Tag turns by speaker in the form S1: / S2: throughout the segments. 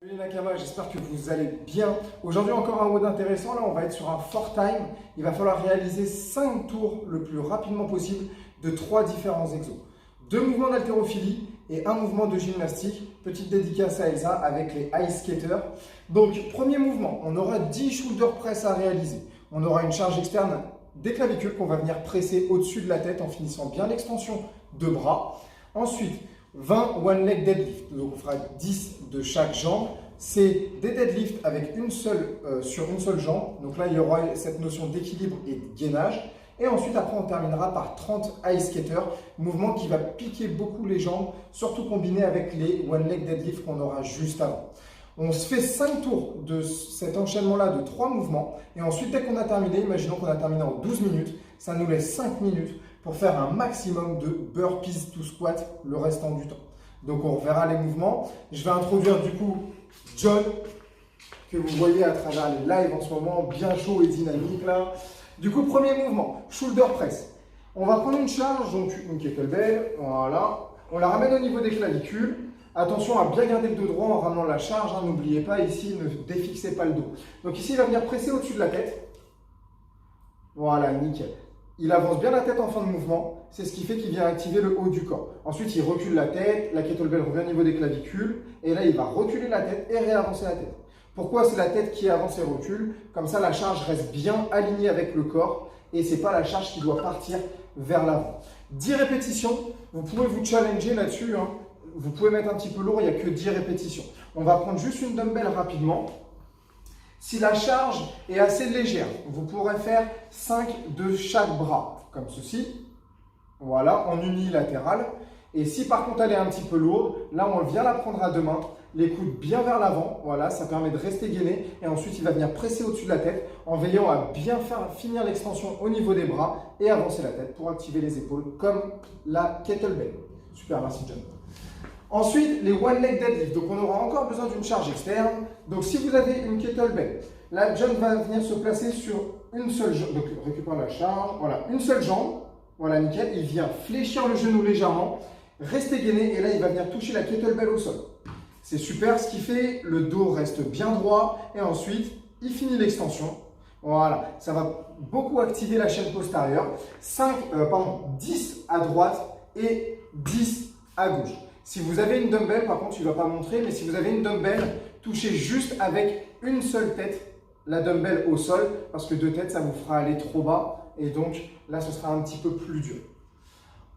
S1: Salut Nakama, j'espère que vous allez bien. Aujourd'hui encore un mode intéressant, là on va être sur un 4-time. Il va falloir réaliser 5 tours le plus rapidement possible de 3 différents exos. 2 mouvements d'haltérophilie et un mouvement de gymnastique. Petite dédicace à Elsa avec les ice skaters. Donc premier mouvement, on aura 10 shoulder press à réaliser. On aura une charge externe des clavicules qu'on va venir presser au-dessus de la tête en finissant bien l'extension de bras. Ensuite, 20 one leg deadlift, donc on fera 10 de chaque jambe. C'est des deadlifts avec sur une seule jambe. Donc là, il y aura cette notion d'équilibre et de gainage. Et ensuite, après, on terminera par 30 ice skater, mouvement qui va piquer beaucoup les jambes, surtout combiné avec les one leg deadlift qu'on aura juste avant. On se fait 5 tours de cet enchaînement-là de 3 mouvements. Et ensuite, dès qu'on a terminé, imaginons qu'on a terminé en 12 minutes, ça nous laisse 5 minutes pour faire un maximum de burpees to squat le restant du temps. Donc, on reverra les mouvements. Je vais introduire du coup John, que vous voyez à travers les lives en ce moment, bien chaud et dynamique là. Du coup, premier mouvement, shoulder press. On va prendre une charge, donc une kettlebell, voilà. On la ramène au niveau des clavicules. Attention à bien garder le dos droit en ramenant la charge, hein. N'oubliez pas ici, ne défixez pas le dos. Donc ici, il va venir presser au-dessus de la tête. Voilà, nickel. Il avance bien la tête en fin de mouvement, c'est ce qui fait qu'il vient activer le haut du corps. Ensuite, il recule la tête, la kettlebell revient au niveau des clavicules, et là, il va reculer la tête et réavancer la tête. Pourquoi c'est la tête qui avance et recule? Comme ça, la charge reste bien alignée avec le corps, et ce n'est pas la charge qui doit partir vers l'avant. 10 répétitions, vous pouvez vous challenger là-dessus, hein. Vous pouvez mettre un petit peu lourd, il n'y a que 10 répétitions. On va prendre juste une dumbbell rapidement. Si la charge est assez légère, vous pourrez faire 5 de chaque bras, comme ceci. Voilà, en unilatéral. Et si par contre elle est un petit peu lourde, là on vient la prendre à deux mains, les coudes bien vers l'avant. Voilà, ça permet de rester gainé. Et ensuite, il va venir presser au-dessus de la tête en veillant à bien finir l'extension au niveau des bras et avancer la tête pour activer les épaules, comme la kettlebell. Super, merci John. Ensuite, les one leg deadlift. Donc, on aura encore besoin d'une charge externe. Donc, si vous avez une kettlebell, là, John va venir se placer sur une seule jambe. Donc, récupère la charge. Voilà, une seule jambe. Voilà, nickel. Il vient fléchir le genou légèrement, rester gainé. Et là, il va venir toucher la kettlebell au sol. C'est super. Ce qui fait, le dos reste bien droit. Et ensuite, il finit l'extension. Voilà, ça va beaucoup activer la chaîne postérieure. 10 à droite et 10 à gauche. Si vous avez une dumbbell, par contre, il ne va pas montrer, mais si vous avez une dumbbell, touchez juste avec une seule tête la dumbbell au sol, parce que deux têtes, ça vous fera aller trop bas, et donc là, ce sera un petit peu plus dur.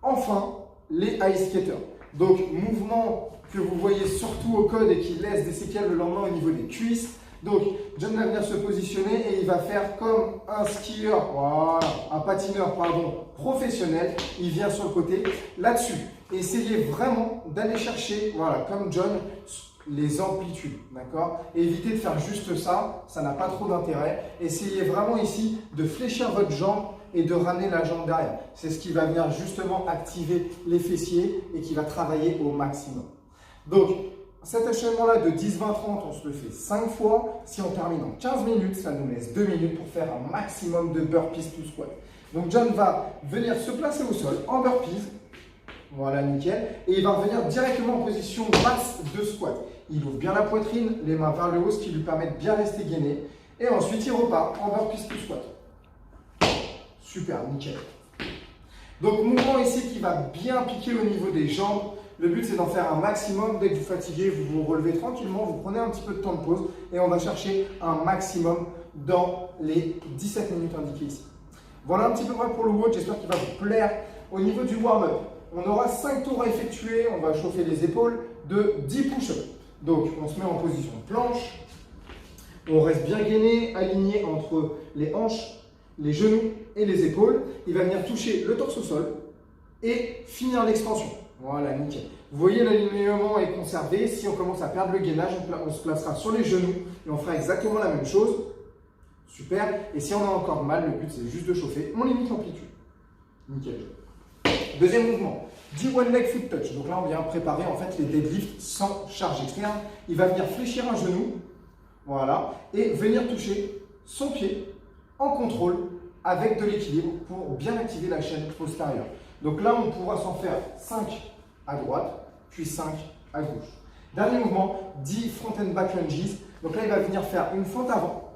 S1: Enfin, les ice skaters. Donc, mouvement que vous voyez surtout au code et qui laisse des séquelles le lendemain au niveau des cuisses. Donc, John va venir se positionner et il va faire comme un skieur, voilà, un patineur, pardon, professionnel. Il vient sur le côté, là-dessus. Essayez vraiment d'aller chercher, voilà, comme John, les amplitudes, d'accord? Évitez de faire juste ça, ça n'a pas trop d'intérêt. Essayez vraiment ici de fléchir votre jambe et de ramener la jambe derrière. C'est ce qui va venir justement activer les fessiers et qui va travailler au maximum. Donc, cet enchaînement-là de 10, 20, 30, on se le fait 5 fois. Si on termine en 15 minutes, ça nous laisse 2 minutes pour faire un maximum de burpees to squat. Donc, John va venir se placer au sol en burpees. Voilà, nickel. Et il va revenir directement en position basse de squat. Il ouvre bien la poitrine, les mains vers le haut, ce qui lui permet de bien rester gainé. Et ensuite, il repart en burpees to squat. Super, nickel. Donc, mouvement ici qui va bien piquer au niveau des jambes. Le but, c'est d'en faire un maximum. Dès que vous fatiguez, vous vous relevez tranquillement, vous prenez un petit peu de temps de pause et on va chercher un maximum dans les 17 minutes indiquées ici. Voilà un petit peu près pour le WOD. J'espère qu'il va vous plaire. Au niveau du warm-up, on aura 5 tours à effectuer. On va chauffer les épaules de 10 push-ups. Donc, on se met en position planche. On reste bien gainé, aligné entre les hanches, les genoux et les épaules. Il va venir toucher le torse au sol et finir l'extension. Voilà, nickel. Vous voyez, l'alignement est conservé. Si on commence à perdre le gainage, on se placera sur les genoux et on fera exactement la même chose. Super. Et si on a encore mal, le but, c'est juste de chauffer. On limite l'amplitude. Nickel. Deuxième mouvement, 10 one leg foot touch. Donc là, on vient préparer en fait les deadlifts sans charge externe. Il va venir fléchir un genou, voilà, et venir toucher son pied en contrôle avec de l'équilibre pour bien activer la chaîne postérieure. Donc là, on pourra s'en faire 5 à droite, puis 5 à gauche. Dernier mouvement, 10 front and back lunges. Donc là, il va venir faire une fente avant.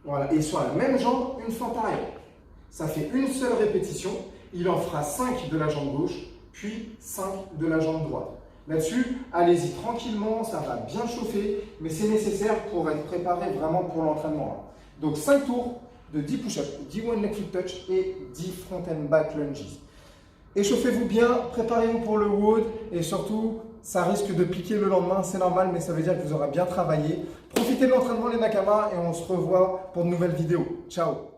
S1: Voilà, et sur la même jambe, une fente arrière. Ça fait une seule répétition. Il en fera 5 de la jambe gauche, puis 5 de la jambe droite. Là-dessus, allez-y tranquillement, ça va bien chauffer, mais c'est nécessaire pour être préparé vraiment pour l'entraînement. Donc 5 tours de 10 push-ups, 10 one leg flip touch et 10 front and back lunges. Échauffez-vous bien, préparez-vous pour le WOD et surtout, ça risque de piquer le lendemain, c'est normal, mais ça veut dire que vous aurez bien travaillé. Profitez de l'entraînement les Nakamas et on se revoit pour de nouvelles vidéos. Ciao!